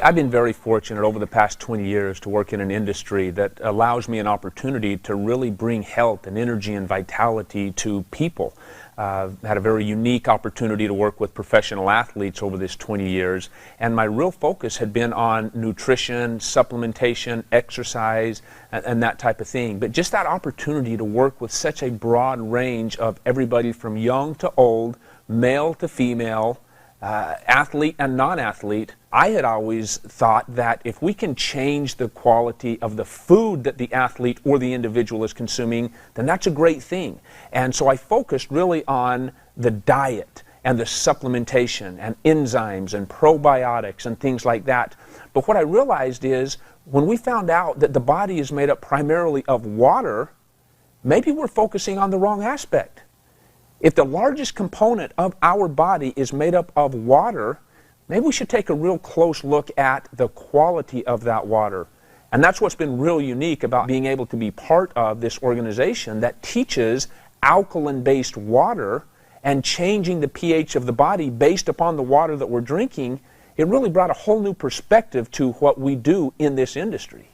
I've been very fortunate over the past 20 years to work in an industry that allows me an opportunity to really bring health and energy and vitality to people. Had a very unique opportunity to work with professional athletes over this 20 years, and my real focus had been on nutrition, supplementation, exercise, and that type of thing. But just that opportunity to work with such a broad range of everybody from young to old, male to female, athlete and non-athlete, I had always thought that if we can change the quality of the food that the athlete or the individual is consuming, then that's a great thing. And so I focused really on the diet and the supplementation and enzymes and probiotics and things like that. But what I realized is when we found out that the body is made up primarily of water, maybe we're focusing on the wrong aspect. If the largest component of our body is made up of water, maybe we should take a real close look at the quality of that water. And that's what's been real unique about being able to be part of this organization that teaches alkaline-based water and changing the pH of the body based upon the water that we're drinking. It really brought a whole new perspective to what we do in this industry.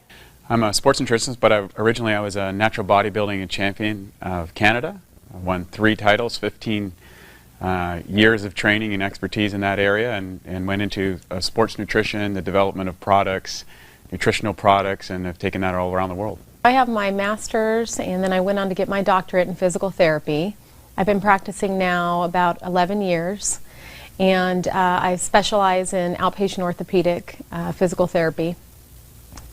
I'm a sports nutritionist, but originally I was a natural bodybuilding champion of Canada. I won 3 titles, 15 years of training and expertise in that area, and went into sports nutrition, the development of products, nutritional products, and have taken that all around the world. I have my master's, and then I went on to get my doctorate in physical therapy. I've been practicing now about 11 years, and I specialize in outpatient orthopedic physical therapy.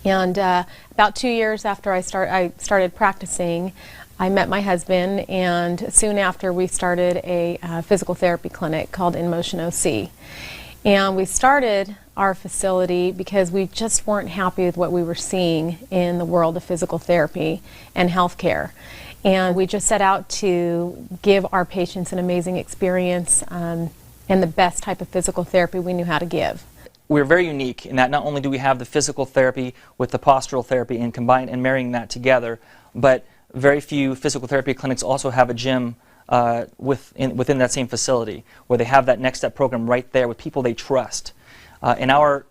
And about 2 years after I started practicing, I met my husband, and soon after we started a physical therapy clinic called In Motion OC. And we started our facility because we just weren't happy with what we were seeing in the world of physical therapy and healthcare. And we just set out to give our patients an amazing experience and the best type of physical therapy we knew how to give. We're very unique in that not only do we have the physical therapy with the postural therapy and combine and marrying that together, but very few physical therapy clinics also have a gym within that same facility where they have that next step program right there with people they trust. And our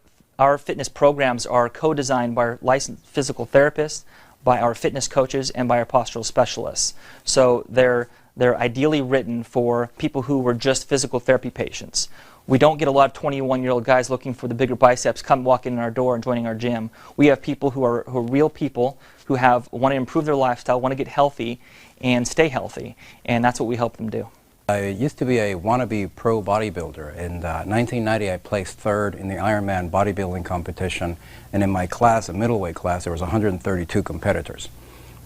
fitness programs are co-designed by our licensed physical therapists, by our fitness coaches, and by our postural specialists. So they're ideally written for people who were just physical therapy patients. We don't get a lot of 21-year-old guys looking for the bigger biceps come walking in our door and joining our gym. We have people who are real people who want to improve their lifestyle, want to get healthy and stay healthy, and that's what we help them do. I used to be a wannabe pro bodybuilder. In 1990 I placed 3rd in the Ironman bodybuilding competition, and in my class, a middleweight class, there was 132 competitors.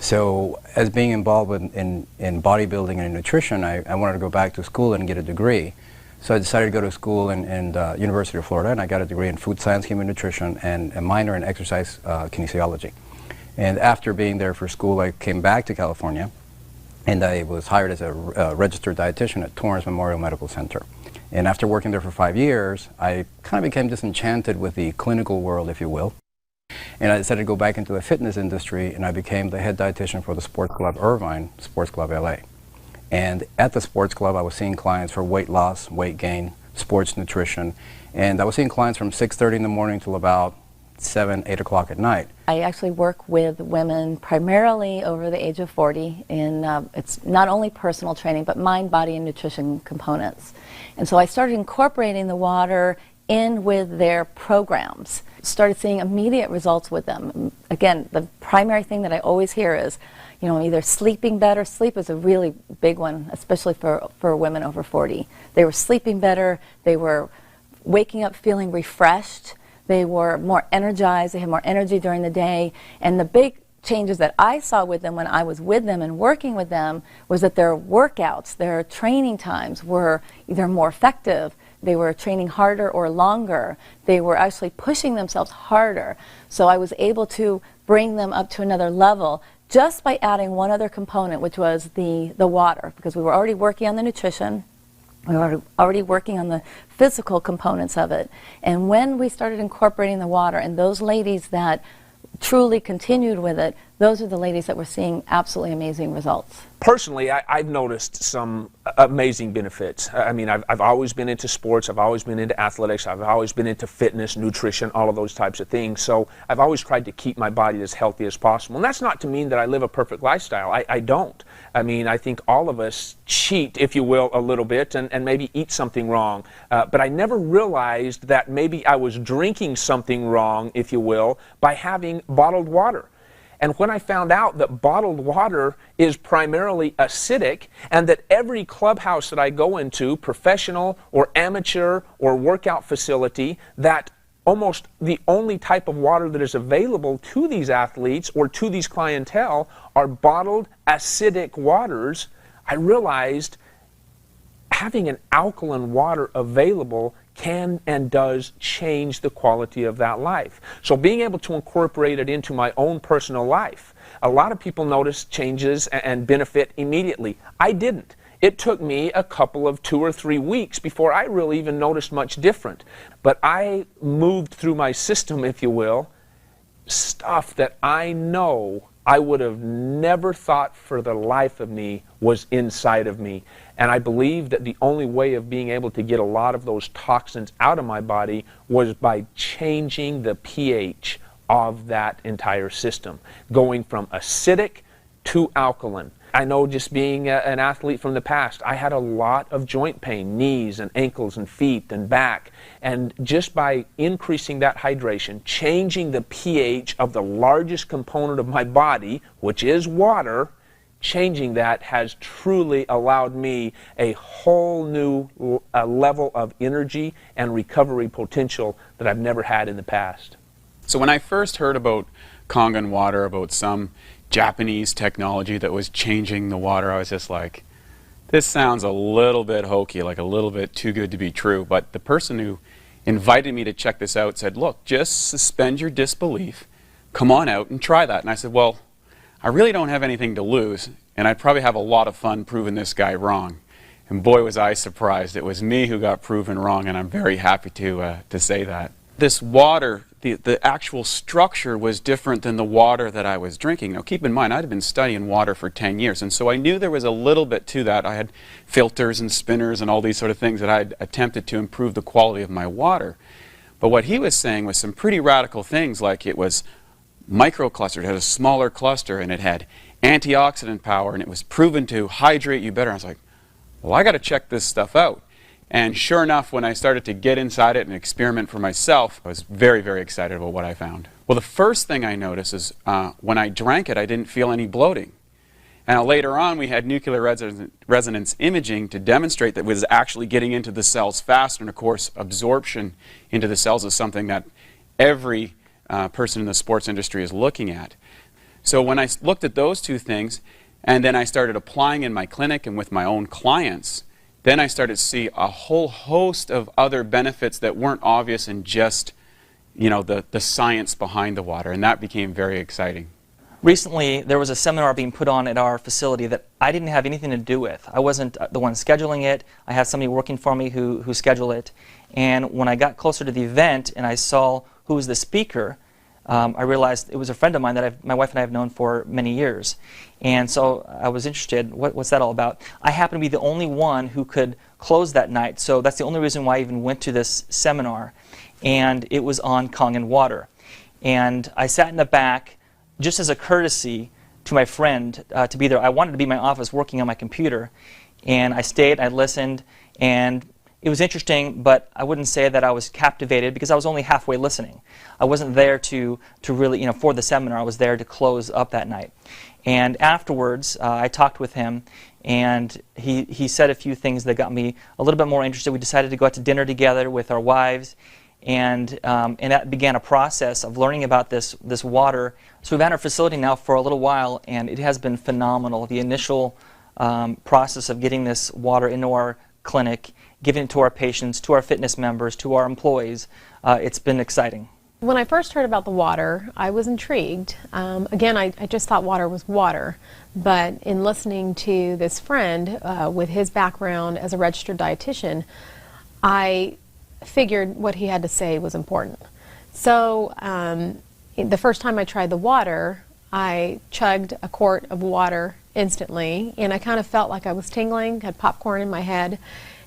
So as being involved in bodybuilding and in nutrition, I wanted to go back to school and get a degree. So I decided to go to school in University of Florida, and I got a degree in food science, human nutrition, and a minor in exercise kinesiology. And after being there for school, I came back to California, and I was hired as a registered dietitian at Torrance Memorial Medical Center. And after working there for 5 years, I kind of became disenchanted with the clinical world, if you will. And I decided to go back into the fitness industry, and I became the head dietitian for the Sports Club Irvine, Sports Club LA. And at the sports club, I was seeing clients for weight loss, weight gain, sports nutrition, and I was seeing clients from 6:30 in the morning till about 7, 8 o'clock at night. I actually work with women primarily over the age of 40, and it's not only personal training, but mind, body, and nutrition components. And so I started incorporating the water in with their programs. Started seeing immediate results with them. Again, the primary thing that I always hear is, you know, either sleeping better. Sleep is a really big one, especially for women over 40. They were sleeping better, they were waking up feeling refreshed, they were more energized, they had more energy during the day, and the big changes that I saw with them when I was with them and working with them was that their workouts, their training times were either more effective, they were training harder or longer, they were actually pushing themselves harder. So I was able to bring them up to another level just by adding one other component, which was the water, because we were already working on the nutrition, we were already working on the physical components of it. And when we started incorporating the water, and those ladies that truly continued with it, those are the ladies that were seeing absolutely amazing results. Personally, I've noticed some amazing benefits. I mean, I've always been into sports, I've always been into athletics, I've always been into fitness, nutrition, all of those types of things. So I've always tried to keep my body as healthy as possible. And that's not to mean that I live a perfect lifestyle. I don't. I mean, I think all of us cheat, if you will, a little bit and maybe eat something wrong. But I never realized that maybe I was drinking something wrong, if you will, by having bottled water. And when I found out that bottled water is primarily acidic and that every clubhouse that I go into, professional or amateur or workout facility, that almost the only type of water that is available to these athletes or to these clientele are bottled acidic waters, I realized having an alkaline water available can and does change the quality of that life. So being able to incorporate it into my own personal life, a lot of people notice changes and benefit immediately. I didn't. It took me a couple of 2 or 3 weeks before I really even noticed much different. But I moved through my system, if you will, stuff that I know I would have never thought for the life of me was inside of me. And I believe that the only way of being able to get a lot of those toxins out of my body was by changing the pH of that entire system, going from acidic to alkaline. I know just being an athlete from the past, I had a lot of joint pain, knees and ankles and feet and back. And just by increasing that hydration, changing the pH of the largest component of my body, which is water, changing that has truly allowed me a whole new level of energy and recovery potential that I've never had in the past. So when I first heard about Kangen water, about some Japanese technology that was changing the water, I was just like, this sounds a little bit hokey, like a little bit too good to be true. But the person who invited me to check this out said, look, just suspend your disbelief, come on out and try that. And I said, well, I really don't have anything to lose, and I'd probably have a lot of fun proving this guy wrong. And boy, was I surprised. It was me who got proven wrong, and I'm very happy to say that. This water, the actual structure was different than the water that I was drinking. Now keep in mind, I'd been studying water for 10 years, and so I knew there was a little bit to that. I had filters and spinners and all these sort of things that I'd attempted to improve the quality of my water. But what he was saying was some pretty radical things, like it was microclustered, it had a smaller cluster, and it had antioxidant power, and it was proven to hydrate you better. I was like, well, I got to check this stuff out. And sure enough, when I started to get inside it and experiment for myself, I was very, very excited about what I found. Well, the first thing I noticed is when I drank it, I didn't feel any bloating. And later on, we had nuclear resonance imaging to demonstrate that it was actually getting into the cells faster. And of course, absorption into the cells is something that every person in the sports industry is looking at. So when I looked at those two things, and then I started applying in my clinic and with my own clients, then I started to see a whole host of other benefits that weren't obvious in just, you know, the science behind the water, and that became very exciting. Recently, there was a seminar being put on at our facility that I didn't have anything to do with. I wasn't the one scheduling it. I had somebody working for me who scheduled it. And when I got closer to the event and I saw who was the speaker, I realized it was a friend of mine that my wife and I have known for many years. And so I was interested, what's that all about? I happened to be the only one who could close that night, so that's the only reason why I even went to this seminar. And it was on Kangen water. And I sat in the back just as a courtesy to my friend to be there. I wanted to be in my office working on my computer. And I stayed, I listened, and it was interesting, but I wouldn't say that I was captivated because I was only halfway listening. I wasn't there to really, you know, for the seminar. I was there to close up that night. And afterwards, I talked with him, and he said a few things that got me a little bit more interested. We decided to go out to dinner together with our wives, and that began a process of learning about this water. So we've had our facility now for a little while, and it has been phenomenal. The initial process of getting this water into our clinic, giving it to our patients, to our fitness members, to our employees, it's been exciting. When I first heard about the water, I was intrigued. Again, I just thought water was water. But in listening to this friend with his background as a registered dietitian, I figured what he had to say was important. So the first time I tried the water, I chugged a quart of water instantly, and I kind of felt like I was tingling, had popcorn in my head,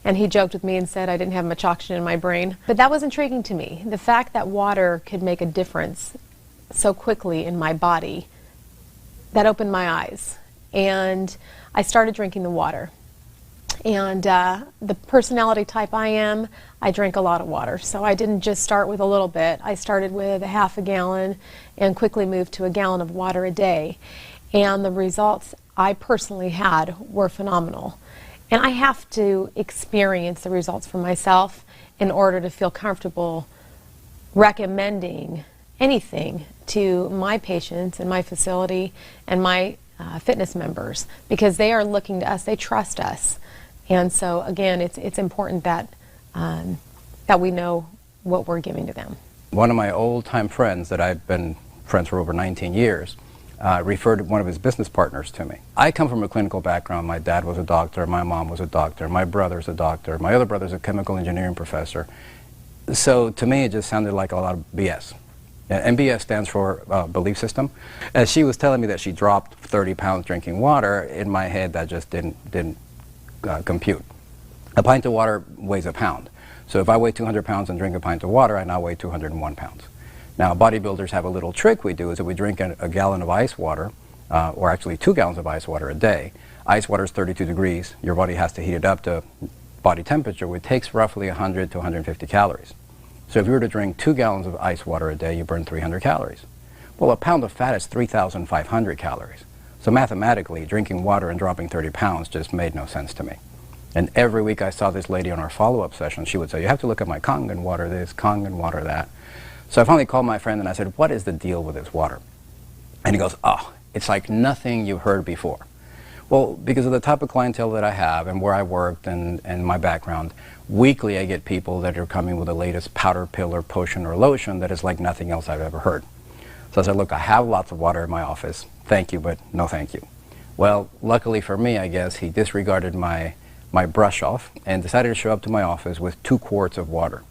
and he joked with me and said I didn't have much oxygen in my brain. But that was intriguing to me. The fact that water could make a difference so quickly in my body, that opened my eyes. And I started drinking the water. And the personality type I am, I drink a lot of water. So I didn't just start with a little bit. I started with a half a gallon and quickly moved to a gallon of water a day. And the results I personally had were phenomenal. And I have to experience the results for myself in order to feel comfortable recommending anything to my patients and my facility and my fitness members, because they are looking to us, they trust us. And so again, it's important that that we know what we're giving to them. One of my old-time friends that I've been friends for over 19 years referred one of his business partners to me. I come from a clinical background. My dad was a doctor, my mom was a doctor, my brother's a doctor, my other brother's a chemical engineering professor. So to me, it just sounded like a lot of BS. And BS stands for belief system. As she was telling me that she dropped 30 pounds drinking water, in my head that just didn't compute. A pint of water weighs a pound. So if I weigh 200 pounds and drink a pint of water, I now weigh 201 pounds. Now, bodybuilders have a little trick we do, is that we drink a gallon of ice water, or actually 2 gallons of ice water a day. Ice water is 32 degrees. Your body has to heat it up to body temperature, which takes roughly 100 to 150 calories. So if you were to drink 2 gallons of ice water a day, you burn 300 calories. Well, a pound of fat is 3,500 calories. So mathematically, drinking water and dropping 30 pounds just made no sense to me. And every week I saw this lady on our follow-up session. She would say, you have to look at my Kangen water this, Kangen water that. So I finally called my friend and I said, what is the deal with this water? And he goes, oh, it's like nothing you heard before. Well, because of the type of clientele that I have and where I worked and my background, weekly I get people that are coming with the latest powder pill or potion or lotion that is like nothing else I've ever heard. So I said, look, I have lots of water in my office. Thank you, but no thank you. Well, luckily for me, I guess, he disregarded my brush off and decided to show up to my office with 2 quarts of water.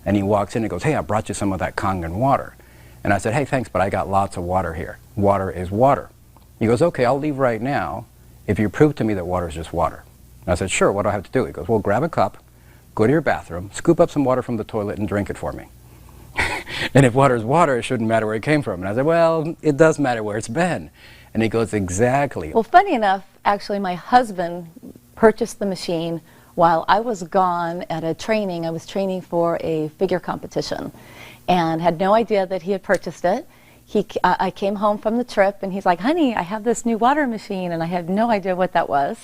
And he walks in and goes, hey, I brought you some of that Kangen water. And I said, hey, thanks, but I got lots of water here. Water is water. He goes, okay, I'll leave right now if you prove to me that water is just water. And I said, sure, what do I have to do? He goes, well, grab a cup, go to your bathroom, scoop up some water from the toilet and drink it for me. And if water is water, it shouldn't matter where it came from. And I said, well, it does matter where it's been. And he goes, exactly. Well, funny enough, actually my husband purchased the machine while I was gone at a training. I was training for a figure competition and had no idea that he had purchased it. I came home from the trip and he's like, honey, I have this new water machine, and I had no idea what that was.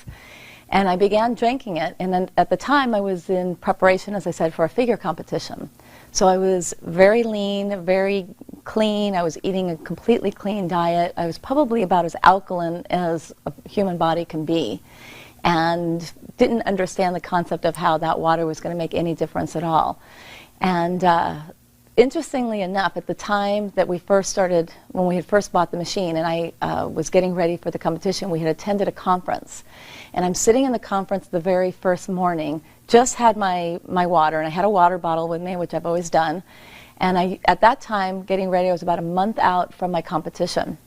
And I began drinking it, and then at the time I was in preparation, as I said, for a figure competition. So I was very lean, very clean. I was eating a completely clean diet. I was probably about as alkaline as a human body can be, and didn't understand the concept of how that water was going to make any difference at all. And interestingly enough, at the time that we first started, when we had first bought the machine and I was getting ready for the competition, we had attended a conference. And I'm sitting in the conference the very first morning, just had my water, and I had a water bottle with me, which I've always done. And at that time, getting ready, I was about a month out from my competition.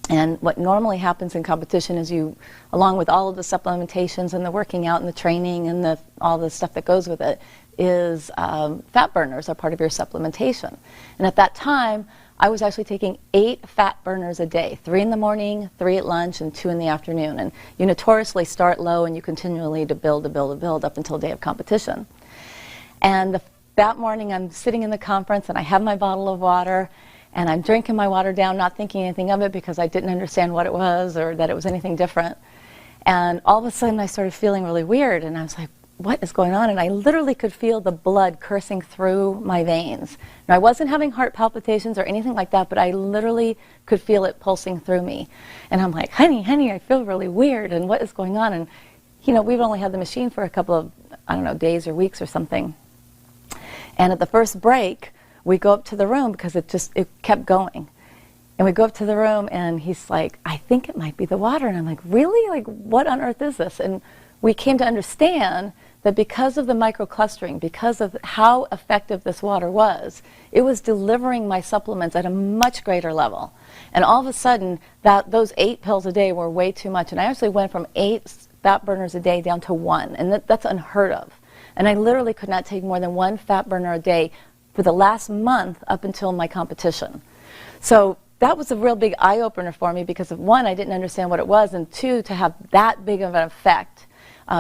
And what normally happens in competition is you, along with all of the supplementations and the working out and the training and all the stuff that goes with it, is fat burners are part of your supplementation. And at that time, I was actually taking 8 fat burners a day, 3 in the morning, 3 at lunch, and 2 in the afternoon. And you notoriously start low and you continually build up until day of competition. And that morning I'm sitting in the conference and I have my bottle of water and I'm drinking my water down, not thinking anything of it because I didn't understand what it was or that it was anything different. And all of a sudden I started feeling really weird, and I was like, what is going on? And I literally could feel the blood coursing through my veins. Now, I wasn't having heart palpitations or anything like that, but I literally could feel it pulsing through me. And I'm like, honey, I feel really weird, and what is going on? And, you know, we've only had the machine for a couple of, I don't know, days or weeks or something. And at the first break, we go up to the room because it kept going. And we go up to the room and he's like, I think it might be the water. And I'm like, really? Like, what on earth is this? And we came to understand that because of the microclustering, because of how effective this water was, it was delivering my supplements at a much greater level. And all of a sudden, those 8 pills a day were way too much. And I actually went from 8 fat burners a day down to 1. And that's unheard of. And I literally could not take more than 1 fat burner a day for the last month up until my competition. So that was a real big eye-opener for me because, of 1, I didn't understand what it was, and 2, to have that big of an effect.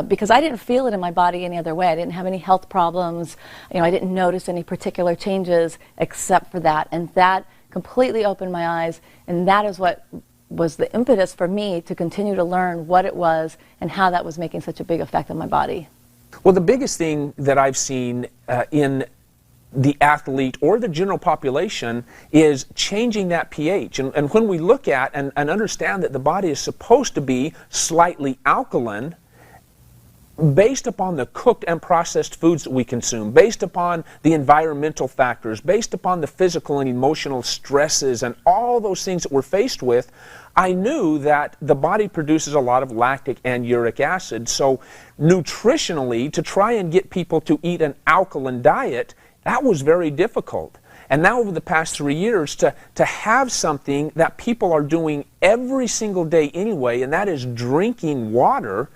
Because I didn't feel it in my body any other way. I didn't have any health problems. I didn't notice any particular changes except for that. And that completely opened my eyes. And that is what was the impetus for me to continue to learn what it was and how that was making such a big effect on my body. Well, the biggest thing that I've seen in the athlete or the general population is changing that pH. And when we look at and understand that the body is supposed to be slightly alkaline, based upon the cooked and processed foods that we consume, based upon the environmental factors, based upon the physical and emotional stresses and all those things that we're faced with, I knew that the body produces a lot of lactic and uric acid. So nutritionally, to try and get people to eat an alkaline diet, that was very difficult. And now over the past 3 years, to have something that people are doing every single day anyway, and that is drinking water.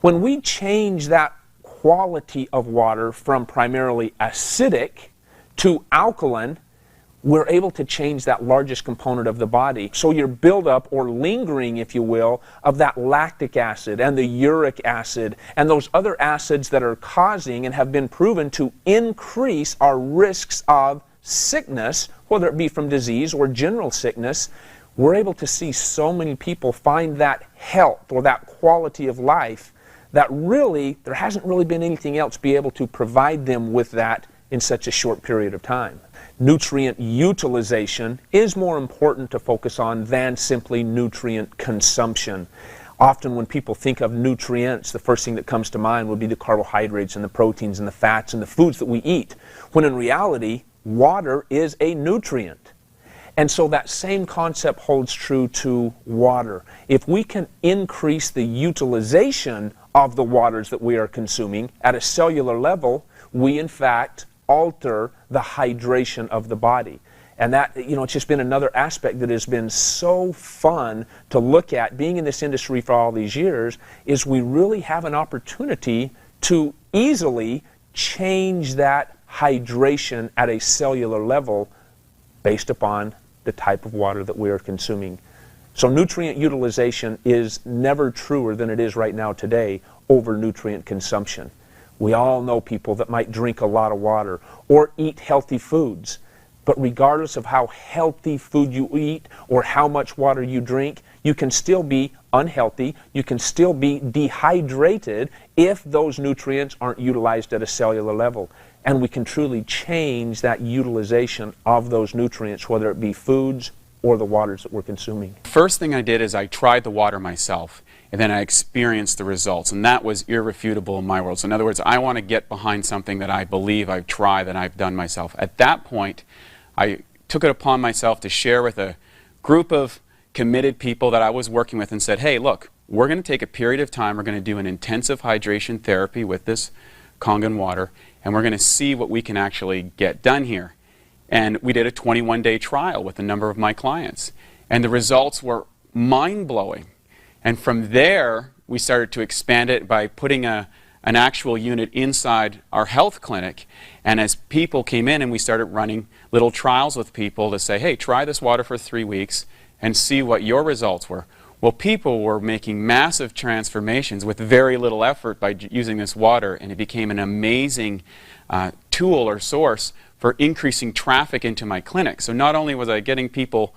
When we change that quality of water from primarily acidic to alkaline, we're able to change that largest component of the body. So your buildup, or lingering, if you will, of that lactic acid and the uric acid and those other acids that are causing and have been proven to increase our risks of sickness, whether it be from disease or general sickness, we're able to see so many people find that health or that quality of life that really, there hasn't really been anything else be able to provide them with that in such a short period of time. Nutrient utilization is more important to focus on than simply nutrient consumption. Often when people think of nutrients, the first thing that comes to mind would be the carbohydrates and the proteins and the fats and the foods that we eat, when in reality, water is a nutrient. And so that same concept holds true to water. If we can increase the utilization of the waters that we are consuming at a cellular level, we in fact alter the hydration of the body. And that, it's just been another aspect that has been so fun to look at, being in this industry for all these years, is we really have an opportunity to easily change that hydration at a cellular level based upon the type of water that we are consuming. So nutrient utilization is never truer than it is right now today over nutrient consumption. We all know people that might drink a lot of water or eat healthy foods, but regardless of how healthy food you eat or how much water you drink, you can still be unhealthy, you can still be dehydrated if those nutrients aren't utilized at a cellular level. And we can truly change that utilization of those nutrients, whether it be foods or the waters that we're consuming. First thing I did is I tried the water myself, and then I experienced the results, and that was irrefutable in my world. So in other words, I want to get behind something that I believe I've tried, that I've done myself. At that point, I took it upon myself to share with a group of committed people that I was working with and said, hey, look, we're going to take a period of time, we're going to do an intensive hydration therapy with this Kangen water, and we're going to see what we can actually get done here. And we did a 21-day trial with a number of my clients, and the results were mind-blowing. And from there, we started to expand it by putting an actual unit inside our health clinic. And as people came in and we started running little trials with people to say, hey, try this water for 3 weeks and see what your results were. Well, people were making massive transformations with very little effort by using this water, and it became an amazing tool or source for increasing traffic into my clinic. So not only was I getting people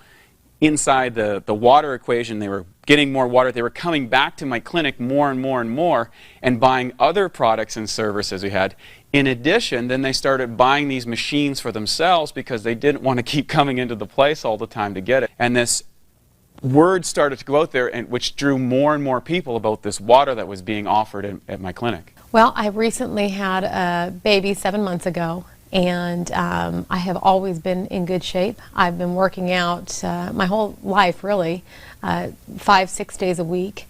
inside the water equation, they were getting more water, they were coming back to my clinic more and more and more and buying other products and services we had. In addition, then they started buying these machines for themselves because they didn't want to keep coming into the place all the time to get it. And this word started to go out there, and which drew more and more people about this water that was being offered at my clinic. Well, I recently had a baby 7 months ago, and I have always been in good shape. I've been working out my whole life, really, 5-6 days a week.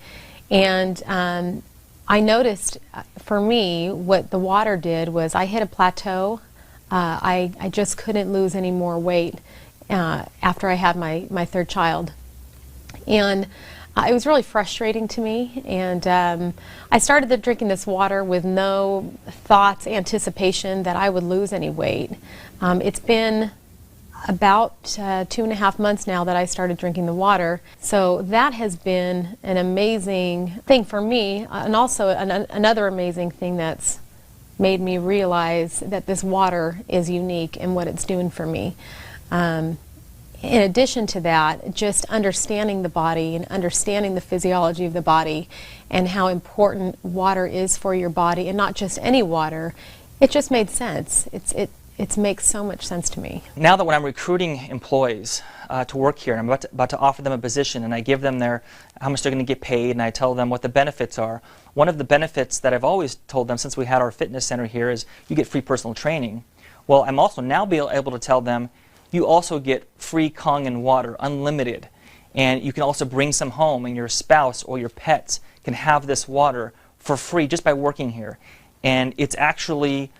And I noticed, for me, what the water did was I hit a plateau. I just couldn't lose any more weight after I had my third child. And it was really frustrating to me, and I started drinking this water with no thoughts, anticipation that I would lose any weight. It's been about 2.5 months now that I started drinking the water, so that has been an amazing thing for me, and also another amazing thing that's made me realize that this water is unique in what it's doing for me. In addition to that, just understanding the body and understanding the physiology of the body and how important water is for your body, and not just any water, it just made sense. It makes so much sense to me. Now that when I'm recruiting employees to work here, and I'm about to offer them a position, and I give them how much they're going to get paid, and I tell them what the benefits are. One of the benefits that I've always told them since we had our fitness center here is you get free personal training. Well, I'm also now able to tell them you also get free Kangen water, unlimited. And you can also bring some home, and your spouse or your pets can have this water for free just by working here. And it's actually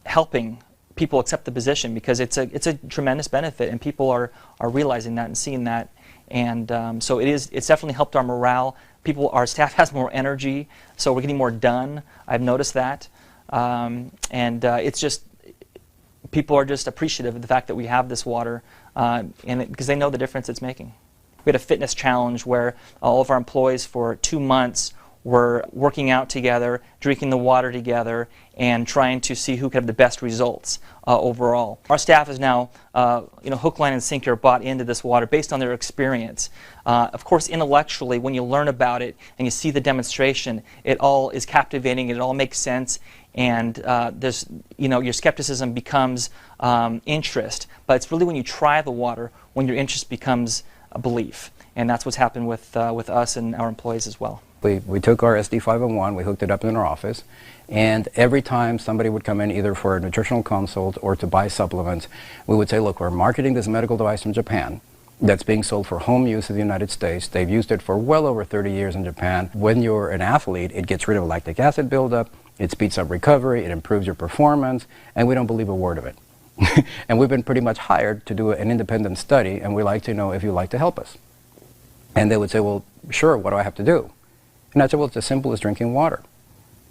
helping people accept the position, because it's a tremendous benefit, and people are realizing that and seeing that. And so it's definitely helped our morale. Our staff has more energy, so we're getting more done. I've noticed that. It's just, people are just appreciative of the fact that we have this water, because they know the difference it's making. We had a fitness challenge where all of our employees for 2 months were working out together, drinking the water together, and trying to see who could have the best results overall. Our staff is now, hook, line, and sinker bought into this water based on their experience. Of course, intellectually, when you learn about it and you see the demonstration, it all is captivating, it all makes sense, and your skepticism becomes interest. But it's really when you try the water when your interest becomes a belief, and that's what's happened with us and our employees as well. We took our SD501, we hooked it up in our office, and every time somebody would come in either for a nutritional consult or to buy supplements, we would say, look, we're marketing this medical device from Japan that's being sold for home use in the United States. They've used it for well over 30 years in Japan. When you're an athlete, it gets rid of lactic acid buildup, it speeds up recovery, it improves your performance, and we don't believe a word of it. And we've been pretty much hired to do an independent study, and we like to know if you'd like to help us. And they would say, well, sure, what do I have to do? And I said, well, it's as simple as drinking water.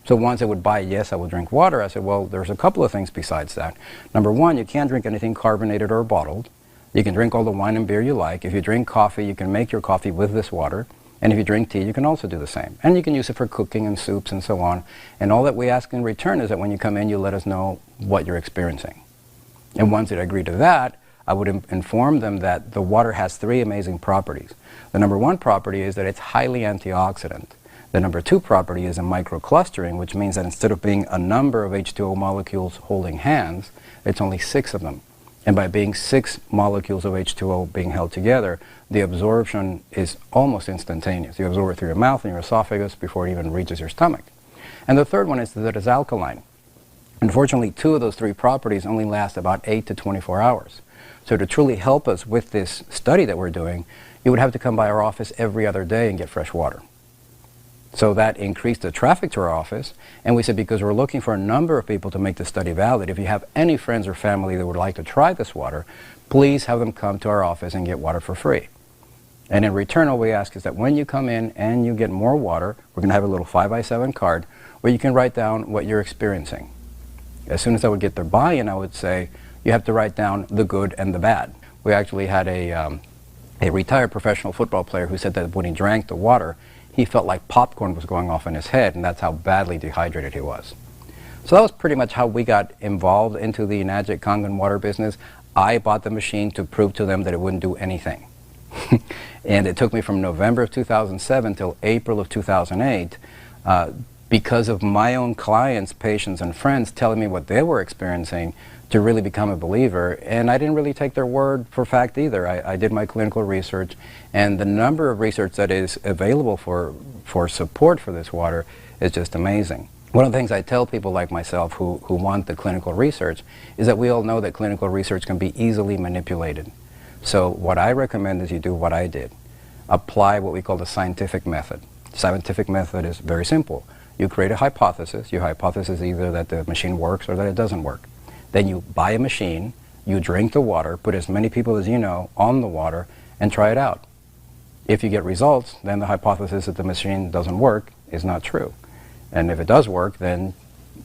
So once they would buy, yes, I will drink water, I said, well, there's a couple of things besides that. Number one, you can't drink anything carbonated or bottled. You can drink all the wine and beer you like. If you drink coffee, you can make your coffee with this water. And if you drink tea, you can also do the same. And you can use it for cooking and soups and so on. And all that we ask in return is that when you come in, you let us know what you're experiencing. And once they agree to that, I would inform them that the water has 3 amazing properties. The number 1 property is that it's highly antioxidant. The number 2 property is a microclustering, which means that instead of being a number of H2O molecules holding hands, it's only 6 of them. And by being 6 molecules of H2O being held together, the absorption is almost instantaneous. You absorb it through your mouth and your esophagus before it even reaches your stomach. And the third one is that it's alkaline. Unfortunately, 2 of those 3 properties only last about 8 to 24 hours. So to truly help us with this study that we're doing, you would have to come by our office every other day and get fresh water. So that increased the traffic to our office, and we said, because we're looking for a number of people to make the study valid, if you have any friends or family that would like to try this water, please have them come to our office and get water for free. And in return, all we ask is that when you come in and you get more water, we're going to have a little 5x7 card where you can write down what you're experiencing. As soon as I would get their buy-in, I would say, you have to write down the good and the bad. We actually had a retired professional football player who said that when he drank the water, he felt like popcorn was going off in his head, and that's how badly dehydrated he was. So that was pretty much how we got involved into the Enagic Kangen water business. I bought the machine to prove to them that it wouldn't do anything. And it took me from November of 2007 till April of 2008, because of my own clients, patients, and friends telling me what they were experiencing, to really become a believer. And I didn't really take their word for fact either. I did my clinical research, and the number of research that is available for support for this water is just amazing. One of the things I tell people like myself who want the clinical research is that we all know that clinical research can be easily manipulated. So what I recommend is you do what I did. Apply what we call the scientific method. The scientific method is very simple. You create a hypothesis. Your hypothesis is either that the machine works or that it doesn't work. Then you buy a machine, you drink the water, put as many people as you know on the water, and try it out. If you get results, then the hypothesis that the machine doesn't work is not true. And if it does work, then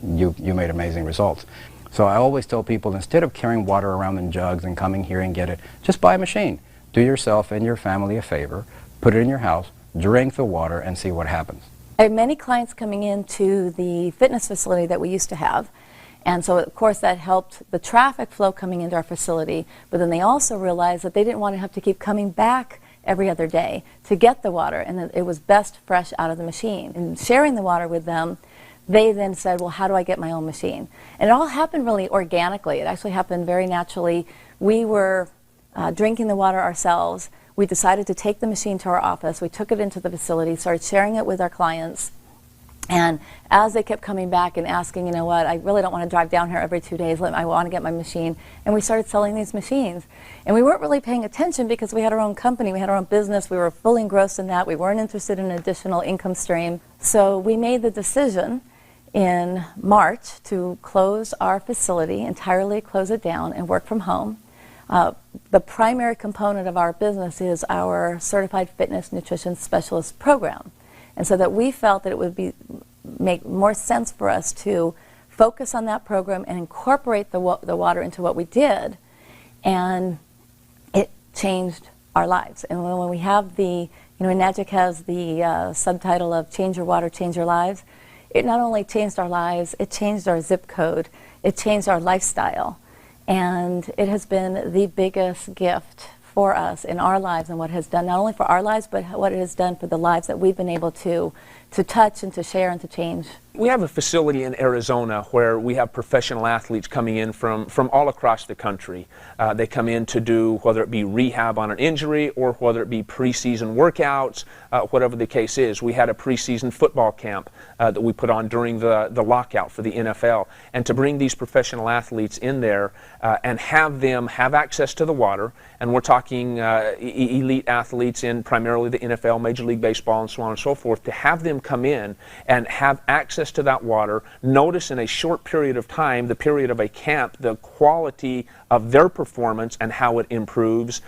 you made amazing results. So I always tell people, instead of carrying water around in jugs and coming here and get it, just buy a machine. Do yourself and your family a favor, put it in your house, drink the water, and see what happens. I have many clients coming into the fitness facility that we used to have. And so, of course, that helped the traffic flow coming into our facility. But then they also realized that they didn't want to have to keep coming back every other day to get the water, and that it was best fresh out of the machine. And sharing the water with them, they then said, well, how do I get my own machine? And it all happened really organically. It actually happened very naturally. We were drinking the water ourselves. We decided to take the machine to our office. We took it into the facility, started sharing it with our clients. And as they kept coming back and asking, you know what, I really don't want to drive down here every 2 days. I want to get my machine. And we started selling these machines. And we weren't really paying attention because we had our own company. We had our own business. We were fully engrossed in that. We weren't interested in an additional income stream. So we made the decision in March to close our facility, entirely close it down, and work from home. The primary component of our business is our Certified Fitness Nutrition Specialist program. And so that we felt that it would make more sense for us to focus on that program and incorporate the water into what we did. And it changed our lives. And when we have Enagic has the subtitle of Change Your Water, Change Your Lives, it not only changed our lives, it changed our zip code, it changed our lifestyle. And it has been the biggest gift for us in our lives, and what it has done not only for our lives, but what it has done for the lives that we've been able to touch and to share and to change. We have a facility in Arizona where we have professional athletes coming in from all across the country. They come in to do, whether it be rehab on an injury or whether it be preseason workouts, whatever the case is. We had a preseason football camp that we put on during the lockout for the NFL. And to bring these professional athletes in there and have them have access to the water, and we're talking elite athletes in primarily the NFL, Major League Baseball, and so on and so forth, to have them come in and have access to that water, notice in a short period of time, the period of a camp, the quality of their performance and how it improves.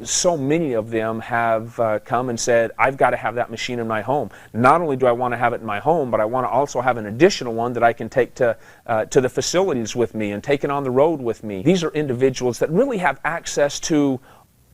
So many of them have come and said, I've got to have that machine in my home. Not only do I want to have it in my home, but I want to also have an additional one that I can take to the facilities with me and take it on the road with me. These are individuals that really have access to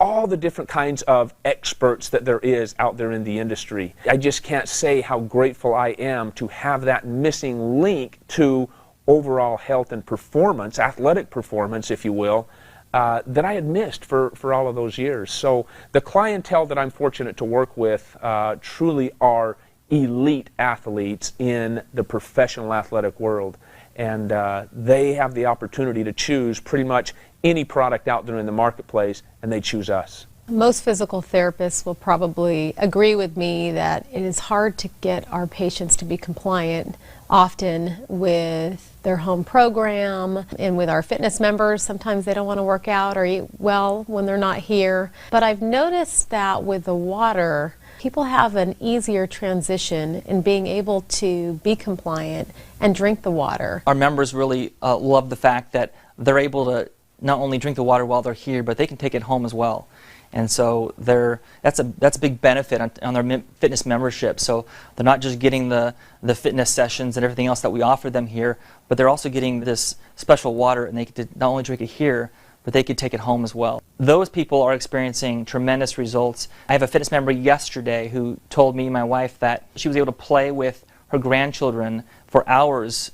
all the different kinds of experts that there is out there in the industry. I just can't say how grateful I am to have that missing link to overall health and performance, athletic performance, if you will, that I had missed for all of those years. So the clientele that I'm fortunate to work with truly are elite athletes in the professional athletic world. And they have the opportunity to choose pretty much any product out there in the marketplace, and they choose us. Most physical therapists will probably agree with me that it is hard to get our patients to be compliant often with their home program and with our fitness members. Sometimes they don't want to work out or eat well when they're not here. But I've noticed that with the water, people have an easier transition in being able to be compliant and drink the water. Our members really love the fact that they're able to not only drink the water while they're here, but they can take it home as well. And so that's a big benefit on their fitness membership. So they're not just getting the fitness sessions and everything else that we offer them here, but they're also getting this special water, and they get to not only drink it here, but they could take it home as well. Those people are experiencing tremendous results. I have a fitness member yesterday who told me, my wife, that she was able to play with her grandchildren for hours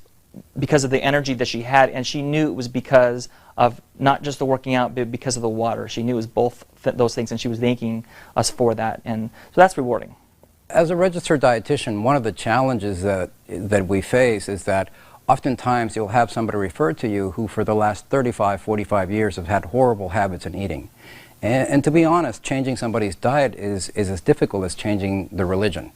because of the energy that she had, and she knew it was because of not just the working out, but because of the water. She knew it was both those things, and she was thanking us for that, and so that's rewarding. As a registered dietitian, one of the challenges that we face is that oftentimes you'll have somebody referred to you who for the last 35, 45 years have had horrible habits in eating. And to be honest, changing somebody's diet is as difficult as changing the religion.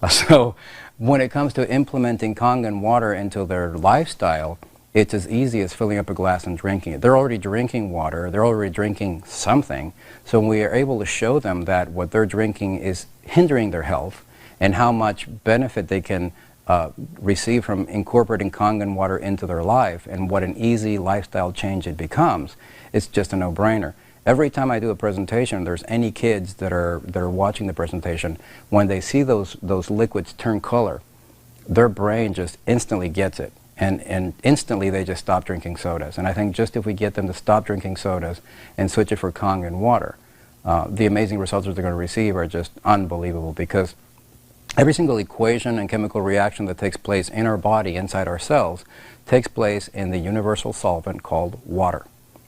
So when it comes to implementing Kangen water into their lifestyle, it's as easy as filling up a glass and drinking it. They're already drinking water, they're already drinking something, so we are able to show them that what they're drinking is hindering their health and how much benefit they can receive from incorporating Kangen water into their life and what an easy lifestyle change it becomes, it's just a no-brainer. Every time I do a presentation, there's any kids that are watching the presentation, when they see those liquids turn color, their brain just instantly gets it. And instantly they just stop drinking sodas. And I think just if we get them to stop drinking sodas and switch it for Kangen water, the amazing results that they're going to receive are just unbelievable, because every single equation and chemical reaction that takes place in our body, inside our cells, takes place in the universal solvent called water.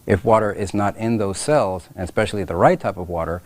If water is not in those cells, and especially the right type of water,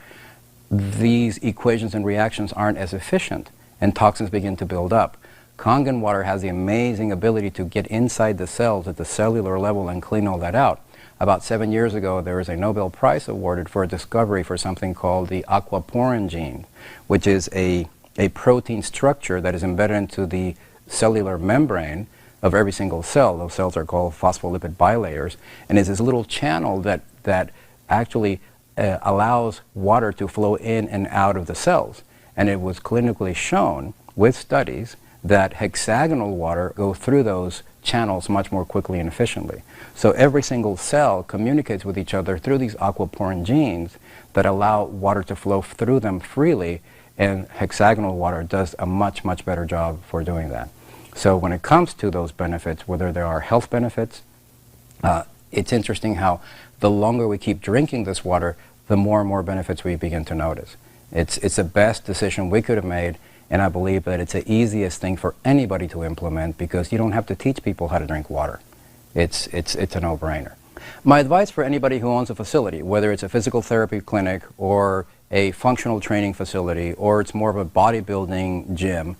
these equations and reactions aren't as efficient, and toxins begin to build up. Kangen water has the amazing ability to get inside the cells at the cellular level and clean all that out. About 7 years ago, there was a Nobel Prize awarded for a discovery for something called the aquaporin gene, which is a protein structure that is embedded into the cellular membrane of every single cell. Those cells are called phospholipid bilayers, and it's this little channel that actually allows water to flow in and out of the cells. And it was clinically shown with studies that hexagonal water go through those channels much more quickly and efficiently. So every single cell communicates with each other through these aquaporin genes that allow water to flow through them freely, and hexagonal water does a much, much better job for doing that. So when it comes to those benefits, whether there are health benefits, it's interesting how the longer we keep drinking this water, the more and more benefits we begin to notice. It's the best decision we could have made, and I believe that it's the easiest thing for anybody to implement, because you don't have to teach people how to drink water. It's a no-brainer. My advice for anybody who owns a facility, whether it's a physical therapy clinic or a functional training facility, or it's more of a bodybuilding gym,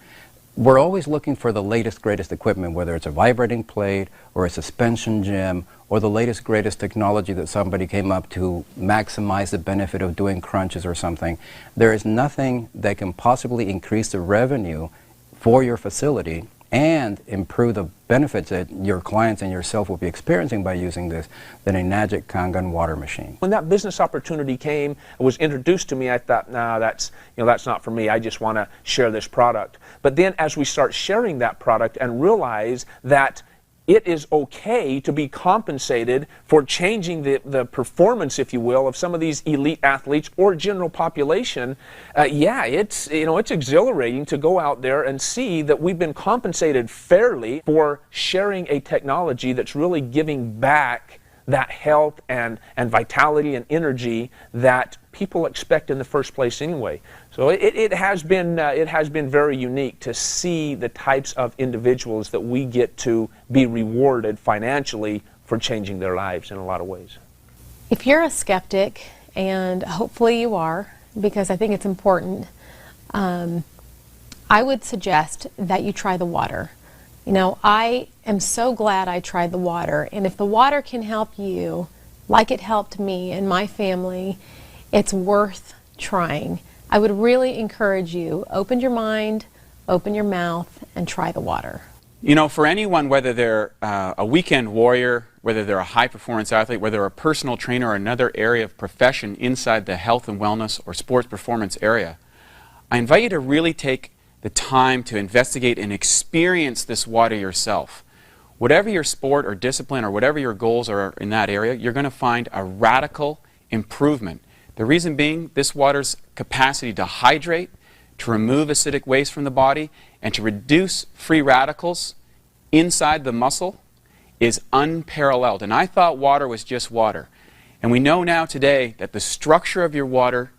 we're always looking for the latest, greatest equipment, whether it's a vibrating plate or a suspension gym or the latest, greatest technology that somebody came up to maximize the benefit of doing crunches or something. There is nothing that can possibly increase the revenue for your facility and improve the benefits that your clients and yourself will be experiencing by using this than a magic Kangen water machine. When that business opportunity came, it was introduced to me, I thought, nah, that's not for me. I just want to share this product. But then as we start sharing that product and realize that it is okay to be compensated for changing the performance, if you will, of some of these elite athletes or general population, yeah, it's exhilarating to go out there and see that we've been compensated fairly for sharing a technology that's really giving back that health and vitality and energy that people expect in the first place anyway. So it has been very unique to see the types of individuals that we get to be rewarded financially for changing their lives in a lot of ways. If you're a skeptic, and hopefully you are, because I think it's important, I would suggest that you try the water. You know, I am so glad I tried the water, and if the water can help you like it helped me and my family, it's worth trying. I would really encourage you, open your mind, open your mouth, and try the water. You know, for anyone, whether they're a weekend warrior, whether they're a high-performance athlete, whether they're a personal trainer or another area of profession inside the health and wellness or sports performance area, I invite you to really take the time to investigate and experience this water yourself. Whatever your sport or discipline or whatever your goals are in that area, you're going to find a radical improvement. The reason being, this water's capacity to hydrate, to remove acidic waste from the body, and to reduce free radicals inside the muscle is unparalleled. And I thought water was just water. And we know now today that the structure of your water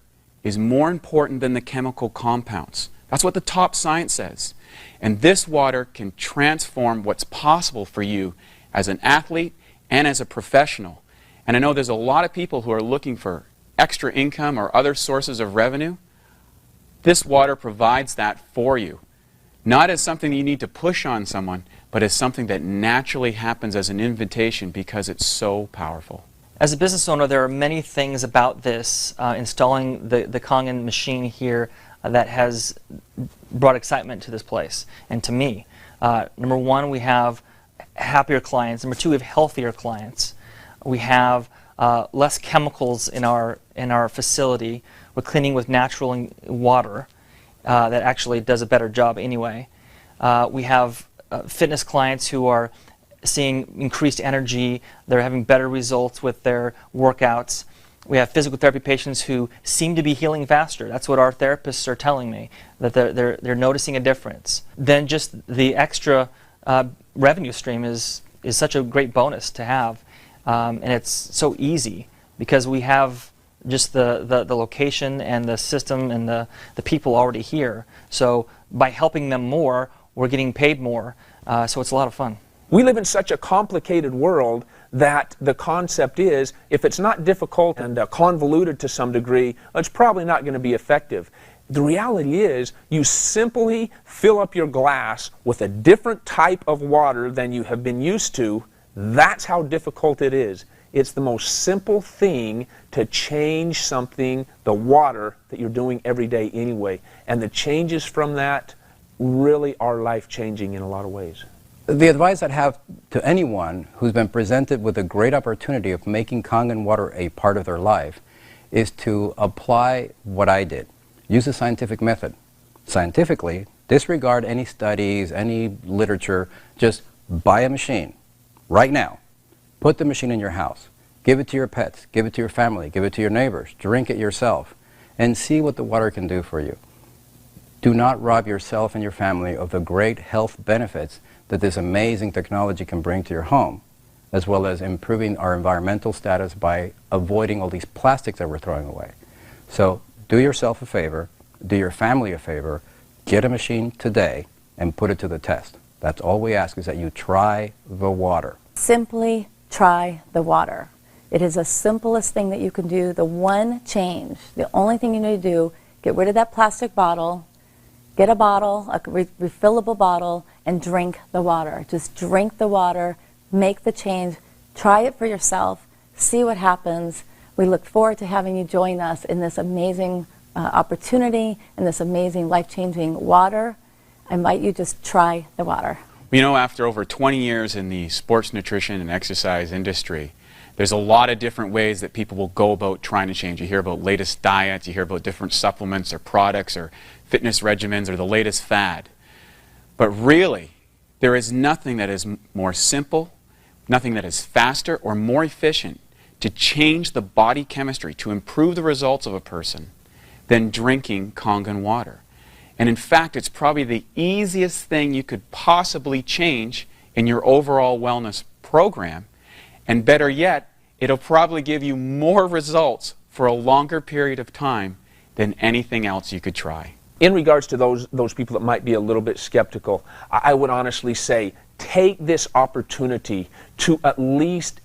is more important than the chemical compounds. That's what the top science says. And this water can transform what's possible for you as an athlete and as a professional. And I know there's a lot of people who are looking for extra income or other sources of revenue. This water provides that for you. Not as something you need to push on someone, but as something that naturally happens as an invitation because it's so powerful. As a business owner, there are many things about this, installing the Kangen machine here, that has brought excitement to this place and to me. Number one, we have happier clients. Number two, we have healthier clients. We have less chemicals in our facility. We're cleaning with natural water that actually does a better job anyway. We have fitness clients who are seeing increased energy. They're having better results with their workouts. We have physical therapy patients who seem to be healing faster. That's what our therapists are telling me, that they're noticing a difference. Then just the extra revenue stream is such a great bonus to have, and it's so easy because we have just the location and the system and the people already here. So by helping them more, we're getting paid more, so it's a lot of fun. We live in such a complicated world that the concept is, if it's not difficult and convoluted to some degree, it's probably not going to be effective. The reality is, you simply fill up your glass with a different type of water than you have been used to. That's how difficult it is. It's the most simple thing to change something, the water that you're doing every day anyway. And the changes from that really are life-changing in a lot of ways. The advice I'd have to anyone who's been presented with a great opportunity of making Kangen water a part of their life is to apply what I did. Use the scientific method. Scientifically, disregard any studies, any literature, just buy a machine right now. Put the machine in your house. Give it to your pets, give it to your family, give it to your neighbors, drink it yourself, and see what the water can do for you. Do not rob yourself and your family of the great health benefits that this amazing technology can bring to your home, as well as improving our environmental status by avoiding all these plastics that we're throwing away. So do yourself a favor, do your family a favor, get a machine today and put it to the test. That's all we ask, is that you try the water. Simply try the water. It is the simplest thing that you can do. The one change, the only thing you need to do, get rid of that plastic bottle, get a bottle, a refillable bottle, and drink the water. Just drink the water, make the change, try it for yourself, see what happens. We look forward to having you join us in this amazing opportunity and this amazing life-changing water. I invite you just try the water. You know, after over 20 years in the sports nutrition and exercise industry, there's a lot of different ways that people will go about trying to change. You hear about latest diets, you hear about different supplements or products or fitness regimens or the latest fad. But really, there is nothing that is more simple, nothing that is faster or more efficient to change the body chemistry, to improve the results of a person, than drinking Kangen water. And in fact, it's probably the easiest thing you could possibly change in your overall wellness program. And better yet, it'll probably give you more results for a longer period of time than anything else you could try. In regards to those people that might be a little bit skeptical, I would honestly say, take this opportunity to at least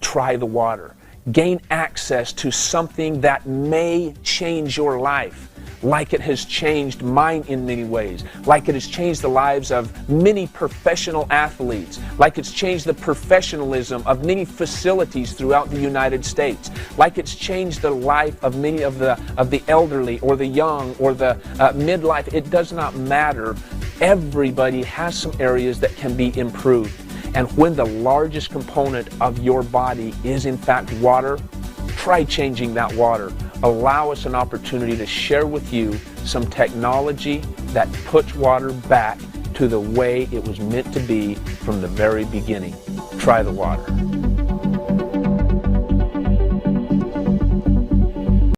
try the water. Gain access to something that may change your life, like it has changed mine in many ways, like it has changed the lives of many professional athletes, like it's changed the professionalism of many facilities throughout the United States, like it's changed the life of many of the elderly or the young or the midlife. It does not matter. Everybody has some areas that can be improved. And when the largest component of your body is in fact water, try changing that water. Allow us an opportunity to share with you some technology that puts water back to the way it was meant to be from the very beginning. Try the water.